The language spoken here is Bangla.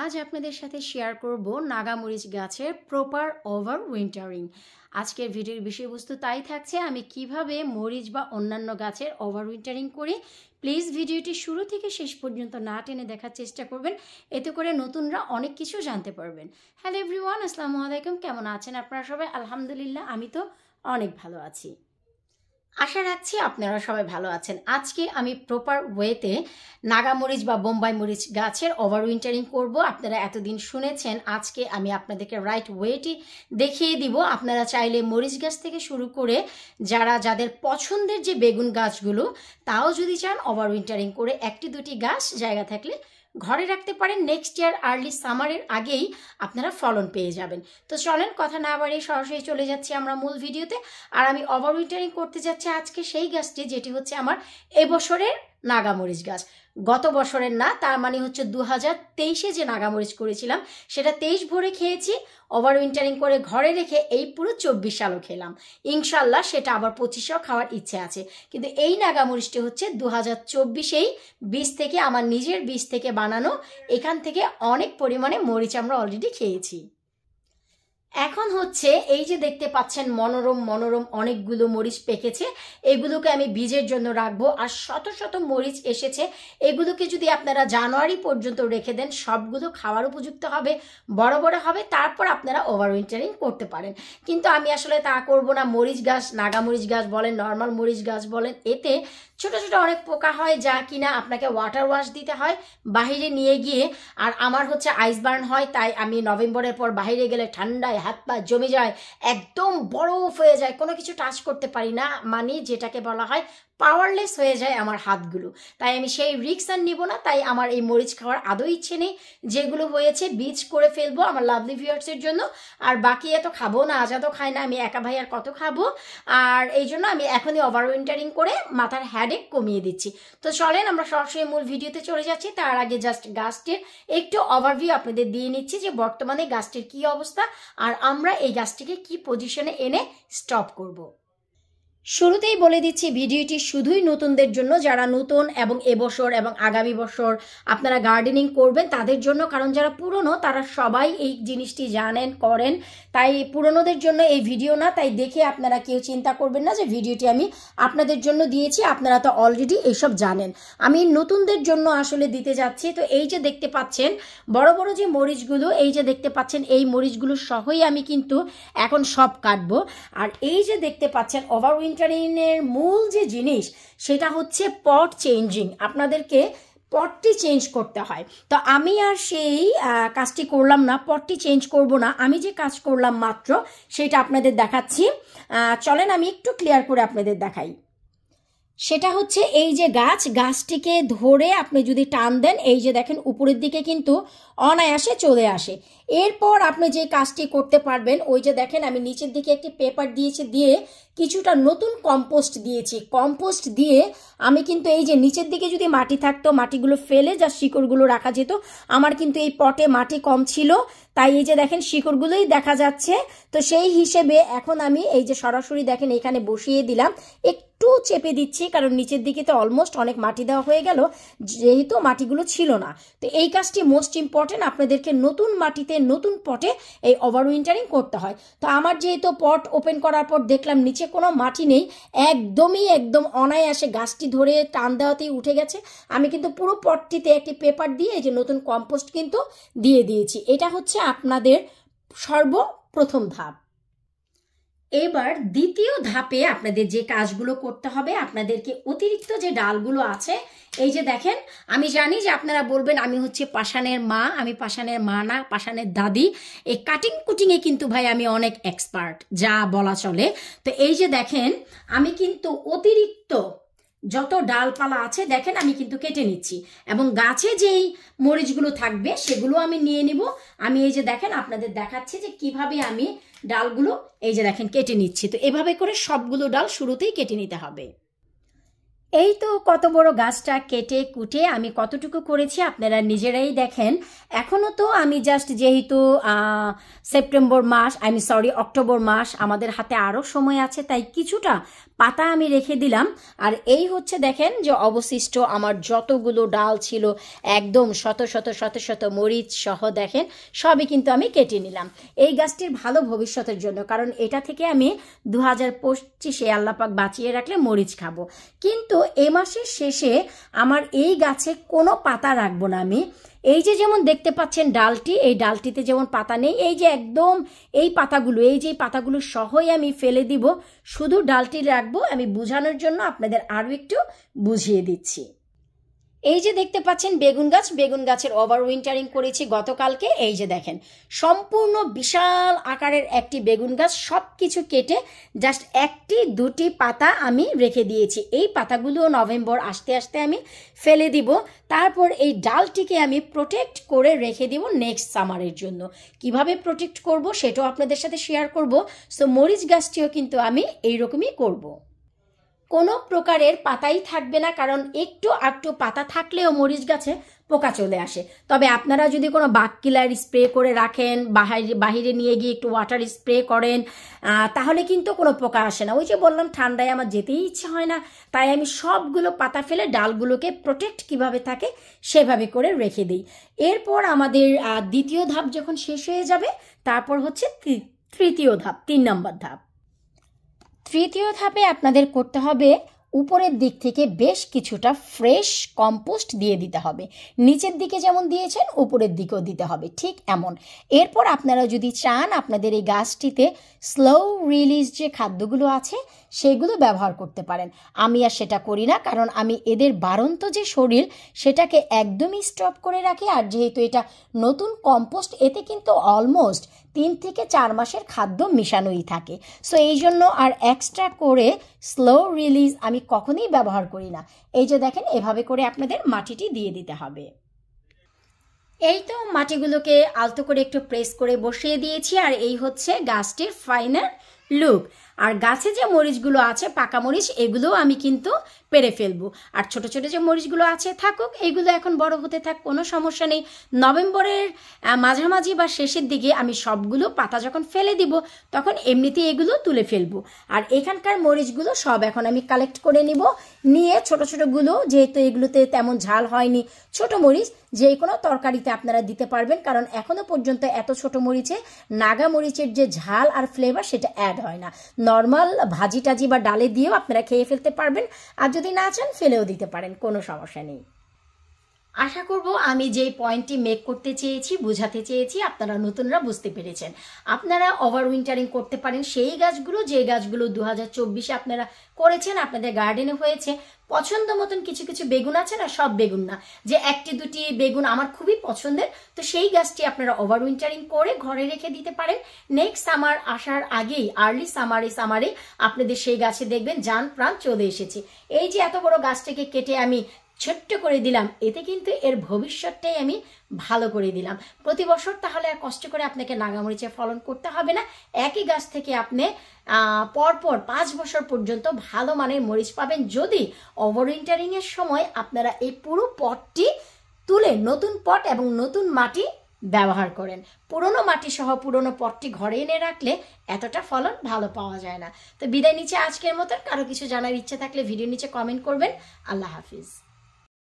আজ আপনাদের সাথে শেয়ার করব নাগা মরিচ গাছের প্রপার ওভার উইন্টারিং। আজকের ভিডিওর বিষয়বস্তু তাই থাকছে, আমি কিভাবে মরিচ বা অন্যান্য গাছের ওভার উইন্টারিং করি। প্লিজ ভিডিওটি শুরু থেকে শেষ পর্যন্ত না টেনে দেখার চেষ্টা করবেন, এতে করে নতুনরা অনেক কিছু জানতে পারবেন। হ্যালো এভরিওয়ান, আসসালামু আলাইকুম। কেমন আছেন আপনারা সবাই? আলহামদুলিল্লাহ, আমি তো অনেক ভালো আছি। আশা রাখছি আপনারা সবাই ভালো আছেন। আজকে আমি প্রপার ওয়েতে নাগা মরিচ বা বোম্বাই মরিচ গাছের ওভার উইন্টারিং করব। আপনারা এতদিন শুনেছেন, আজকে আমি আপনাদেরকে রাইট ওয়েটি দেখিয়ে দিব। আপনারা চাইলে মরিচ গাছ থেকে শুরু করে যাদের পছন্দের যে বেগুন গাছগুলো, তাও যদি চান ওভার উইন্টারিং করে একটি দুটি গাছ জায়গা থাকলে ঘরে রাখতে পারেন। নেক্সট ইয়ার আর্লি সামারের আগেই আপনারা ফলন পেয়ে যাবেন। তো চলেন কথা না বাড়িয়ে সরাসরি চলে যাচ্ছি আমরা মূল ভিডিওতে। আর আমি ওভার উইন্টারিং করতে যাচ্ছি আজকে সেই গাছটি যেটি হচ্ছে আমার এবছরের নাগামরিচ গাছ। গত বছরের না, তার মানে হচ্ছে 2023-এ যে নাগামরিচ করেছিলাম সেটা 23 ভরে খেয়েছি। ওভার উইন্টারিং করে ঘরে রেখে এই পুরো 24 সালও খেলাম। ইনশাল্লাহ সেটা আবার 25-এও খাওয়ার ইচ্ছে আছে। কিন্তু এই নাগামরিচটি হচ্ছে 2024-এই বীজ থেকে, আমার নিজের বীজ থেকে বানানো। এখান থেকে অনেক পরিমাণে মরিচ আমরা অলরেডি খেয়েছি। এখন হচ্ছে এই যে দেখতে পাচ্ছেন মনোরম মনোরম অনেকগুলো মরিচ পেকেছে, এগুলোকে আমি বীজের জন্য রাখবো। আর শত শত মরিচ এসেছে, এগুলোকে যদি আপনারা জানুয়ারি পর্যন্ত রেখে দেন সবগুলো খাওয়ার উপযুক্ত হবে, বড় বড় হবে, তারপর আপনারা ওভার উইন্টারিং করতে পারেন। কিন্তু আমি আসলে তা করব না। মরিচ গাছ, নাগা মরিচ গাছ বলেন, নর্মাল মরিচ গাছ বলেন, এতে ছোট ছোট অনেক পোকা হয়, যা কিনা আপনাকে ওয়াটার ওয়াশ দিতে হয় বাহিরে নিয়ে গিয়ে। আর আমার হচ্ছে আইস বার্ন হয়, তাই আমি নভেম্বরের পর বাইরে গেলে ঠান্ডায় হাত পা জমে যায়, একদম বরফ হয়ে যায়, কোনো কিছু টাচ করতে পারি না, মানে যেটাকে বলা হয় পাওয়ারলেস হয়ে যায় আমার হাতগুলো। তাই আমি সেই রিস্ক আর নিব না। তাই আমার এই মরিচ খাওয়ার আদৌ ইচ্ছে নেই। যেগুলো হয়েছে বীজ করে ফেলবো আমার লাভলি ভিউয়ার্সের জন্য, আর বাকি এত খাবো না। আজাদও খায় না, আমি একা ভাই আর কত খাবো। আর এই জন্য আমি এখনই ওভার উইন্টারিং করে মাথার হেডেক কমিয়ে দিচ্ছি। তো চলেন আমরা সরাসরি মূল ভিডিওতে চলে যাচ্ছি। তার আগে জাস্ট গাছটির একটু ওভারভিউ আপনাদের দিয়ে নিচ্ছি যে বর্তমানে গাছটির কি অবস্থা, আর আমরা এই গাছটিকে কি পজিশনে এনে স্টপ করব। শুরুতেই বলে দিচ্ছি, ভিডিওটি শুধুই নতুনদের জন্য, যারা নতুন এবং এবছর এবং আগামী বছর আপনারা গার্ডেনিং করবেন তাদের জন্য। কারণ যারা পুরনো তারা সবাই এই জিনিসটি জানেন, করেন। তাই পুরনোদের জন্য এই ভিডিও না। তাই দেখে আপনারা কেউ চিন্তা করবেন না যে ভিডিওটি আমি আপনাদের জন্য দিয়েছি, আপনারা তো অলরেডি এইসব জানেন। আমি নতুনদের জন্য আসলে দিতে যাচ্ছি। তো এই যে দেখতে পাচ্ছেন বড় বড় যে মরিচগুলো, এই যে দেখতে পাচ্ছেন এই মরিচগুলো সহই আমি কিন্তু এখন সব কাটবো। আর এই যে দেখতে পাচ্ছেন ওভার উইন্টারিংয়ের মূল যে জিনিস সেটা হচ্ছে পট চেঞ্জিং। আপনাদেরকে পটটি চেঞ্জ করতে হয়। তো আমি আর সেই কাজটি করলাম না, পটটি চেঞ্জ করব না। আমি যে কাজ করলাম মাত্র সেটা আপনাদের দেখাচ্ছি। চলেন আমি একটু ক্লিয়ার করে আপনাদের দেখাই। সেটা হচ্ছে এই যে গাছটিকে ধরে আপনি যদি টান দেন, এই যে দেখেন উপরের দিকে কিন্তু অনায়াসে চলে আসে। এরপর আপনি যে কাজটি করতে পারবেন, ওই যে দেখেন আমি নিচের দিকে একটি পেপার দিয়েছি, দিয়ে কিছুটা নতুন কম্পোস্ট দিয়েছি। কম্পোস্ট দিয়ে আমি কিন্তু এই যে নিচের দিকে যদি মাটি থাকতো, মাটিগুলো ফেলে যা শিকড়গুলো রাখা যেত, আমার কিন্তু এই পটে মাটি কম ছিল, তাই এই যে দেখেন শিকড়গুলোই দেখা যাচ্ছে। তো সেই হিসেবে এখন আমি এই যে সরাসরি দেখেন এখানে বসিয়ে দিলাম, একটু চেপে দিচ্ছি কারণ নিচের দিকে তো অলমোস্ট অনেক মাটি দেওয়া হয়ে গেল, যেহেতু মাটিগুলো ছিল না। তো এই কাজটি মোস্ট ইম্পর্টেন্ট, আপনাদেরকে নতুন মাটিতে নতুন পটে এই ওভার উইন্টারিং করতে হয়। তো আমার যেহেতু পট ওপেন করার পর দেখলাম নিচে কোনো মাটি নেই, একদম অনায়াসে গাছটি ধরে টান দেওয়াতেই উঠে গেছে। আমি কিন্তু পুরো পটটিতে একটি পেপার দিয়ে এই যে নতুন কম্পোস্ট কিন্তু দিয়ে দিয়েছি। এটা হচ্ছে আপনাদের সর্বপ্রথম ধাপ। এবার দ্বিতীয় ধাপে আপনাদের যে কাজগুলো করতে হবে, আপনাদেরকে অতিরিক্ত যে ডালগুলো আছে, এই যে দেখেন, আমি জানি যে আপনারা বলবেন আমি হচ্ছে পাষাণের মা। আমি পাষাণের মা না, পাষাণের দাদি। এই কাটিং কুটিংয়ে কিন্তু ভাই আমি অনেক এক্সপার্ট, যা বলা চলে। তো এই যে দেখেন আমি কিন্তু অতিরিক্ত যত ডালপালা আছে দেখেন আমি কিন্তু কেটে নিচ্ছি, এবং গাছে যেই মরিচগুলো থাকবে সেগুলো আমি নিয়ে নিব। আমি এই যে দেখেন আপনাদের দেখাচ্ছি যে কিভাবে আমি ডালগুলো এই যে দেখেন কেটে নিচ্ছি। তো এভাবে করে সবগুলো ডাল শুরুতেই কেটে নিতে হবে। এই তো কত বড় গাছটা কেটে কুটে আমি কতটুকু করেছি আপনারা নিজেরাই দেখেন। এখনো তো আমি জাস্ট, যেহেতু সেপ্টেম্বর মাস, অক্টোবর মাস, আমাদের হাতে আরও সময় আছে, তাই কিছুটা পাতা আমি রেখে দিলাম। আর এই হচ্ছে দেখেন যে অবশিষ্ট আমার যতগুলো ডাল ছিল একদম শত শত শত শত মরিচ সহ দেখেন সবই কিন্তু আমি কেটে নিলাম এই গাছটির ভালো ভবিষ্যতের জন্য, কারণ এটা থেকে আমি 2025-এ আল্লাপাক বাঁচিয়ে রাখলে মরিচ খাবো। কিন্তু এ মাসের শেষে আমার এই গাছে কোনো পাতা রাখবো না আমি। এই যে যেমন দেখতে পাচ্ছেন ডালটি, এই ডালটিতে যেমন পাতা নেই, এই যে একদম এই পাতাগুলো, এই যে পাতাগুলো সহই আমি ফেলে দিব, শুধু ডালটি রাখবো। আমি বোঝানোর জন্য আপনাদের আরও একটু বুঝিয়ে দিচ্ছি। এই যে দেখতে পাচ্ছেন বেগুন গাছ, বেগুন গাছের ওভারউইন্টারিং করেছি গতকালকে। এই যে দেখেন সম্পূর্ণ বিশাল আকারের একটি বেগুন গাছ, সব কিছু কেটে জাস্ট একটি দুটি পাতা আমি রেখে দিয়েছি। এই পাতাগুলো নভেম্বর আসতে আসতে আমি ফেলে দিব। তারপর এই ডালটিকে আমি প্রোটেক্ট করে রেখে দিব নেক্সট সামারের জন্য। কিভাবে প্রোটেক্ট করব সেটাও আপনাদের সাথে শেয়ার করব। সো মরিচ গাছটিও কিন্তু আমি এইরকমই করব। কোনো প্রকারের পাতাই থাকবে না, কারণ একটু একটু পাতা থাকলেও মরিচ গাছে পোকা চলে আসে। তবে আপনারা যদি কোনো বাগ কিলার স্প্রে করে রাখেন, বাহিরে নিয়ে গিয়ে একটু ওয়াটার স্প্রে করেন, তাহলে কিন্তু কোনো পোকা আসে না। ওই যে বললাম ঠান্ডায় আমার যেতেই ইচ্ছে হয় না, তাই আমি সবগুলো পাতা ফেলে ডালগুলোকে প্রোটেক্ট কিভাবে থাকে সেভাবে করে রেখে দিই। এরপর আমাদের দ্বিতীয় ধাপ যখন শেষ হয়ে যাবে, তারপর হচ্ছে তৃতীয় ধাপ, 3 নম্বর ধাপ। তৃতীয় ধাপে আপনাদের করতে হবে উপরের দিক থেকে বেশ কিছুটা ফ্রেশ কম্পোস্ট দিয়ে দিতে হবে। নিচের দিকে যেমন দিয়েছেন উপরের দিকেও দিতে হবে, ঠিক এমন। এরপর আপনারা যদি চান আপনাদের এই গাছটিতে স্লো রিলিজ যে খাদ্যগুলো আছে সেগুলো ব্যবহার করতে পারেন। আমি আর সেটা করি না, কারণ আমি এদের বাড়ন্ত যে শরীর সেটাকে একদমই স্টপ করে রাখি। আর যেহেতু এটা নতুন কম্পোস্ট, এতে কিন্তু অলমোস্ট 3 থেকে 4 মাসের খাদ্য মিশানোই থাকে। সো এই জন্য আর এক্সট্রা করে স্লো রিলিজ আমি কখনোই ব্যবহার করি না। এই যে দেখেন এভাবে করে আপনাদের মাটিটি দিয়ে দিতে হবে। এই তো মাটিগুলোকে আলতো করে একটু প্রেস করে বসিয়ে দিয়েছি। আর এই হচ্ছে গাছটির ফাইনাল লুক। আর গাছে যে মরিচগুলো আছে পাকা মরিচ, এগুলো আমি কিন্তু পেরে ফেলবো। আর ছোট ছোট যে মরিচগুলো আছে থাকুক, এইগুলো এখন বড় হতে থাক, কোনো সমস্যা নেই। নভেম্বরের মাঝামাঝি বা শেষের দিকে আমি সবগুলো পাতা যখন ফেলে দিব তখন এমনিতেই এগুলো তুলে ফেলবো। আর এখানকার মরিচগুলো সব এখন আমি কালেক্ট করে নিয়ে ছোট ছোটগুলো, যেহেতু এগুলোতে তেমন ঝাল হয়নি, ছোট মরিচ যে কোনো তরকারিতে আপনারা দিতে পারবেন, কারণ এখনো পর্যন্ত এত ছোট মরিচে নাগা মরিচের যে ঝাল আর ফ্লেভার সেটা অ্যাড হয় না। নর্মাল ভাজি টাজি বা ডালে দিয়েও আপনারা খেয়ে ফেলতে পারবেন, আর যদি না চান ফেলেও দিতে পারেন, কোনো সমস্যা নেই। আশা করব আমি যেই পয়েন্টটি মেক করতে চেয়েছি, বোঝাতে চেয়েছি, আপনারা নতুনরা বুঝতে পেরেছেন। আপনারা ওভারউইন্টারিং করতে পারেন সেই গাছগুলো, যে গাছগুলো 2024-এ আপনারা করেছেন, আপনাদের গার্ডেনে হয়েছে। পছন্দ মতন কিছু কিছু বেগুন আছে না, সব বেগুন না, যে একটি দুটি বেগুন আমার খুবই পছন্দের, তো সেই গাছটি আপনারা ওভারউইন্টারিং করে ঘরে রেখে দিতে পারেন। নেক্সট সামার আসার আগেই, আর্লি সামারে আপনাদের সেই গাছে দেখবেন জান প্রাণ চলে এসেছে। এই যে এত বড় গাছটাকে কেটে আমি ছোট্ট করে দিলাম, এতে কিন্তু এর ভবিষ্যৎটাই আমি ভালো করে দিলাম। প্রতি বছর তাহলে আর কষ্ট করে আপনাকে নাগামরিচের ফলন করতে হবে না। একই গাছ থেকে আপনি পরপর 5 বছর পর্যন্ত ভালো মানের মরিচ পাবেন, যদি ওভারউইন্টারিংয়ের সময় আপনারা এই পুরো পটটি তুলে নতুন পট এবং নতুন মাটি ব্যবহার করেন। পুরনো মাটি সহ পুরনো পটটি ঘরে এনে রাখলে এতটা ফলন ভালো পাওয়া যায় না। তো বিদায় নিচ্ছে আজকের মতন। কারো কিছু জানার ইচ্ছে থাকলে ভিডিও নিচে কমেন্ট করবেন। আল্লাহ হাফিজ।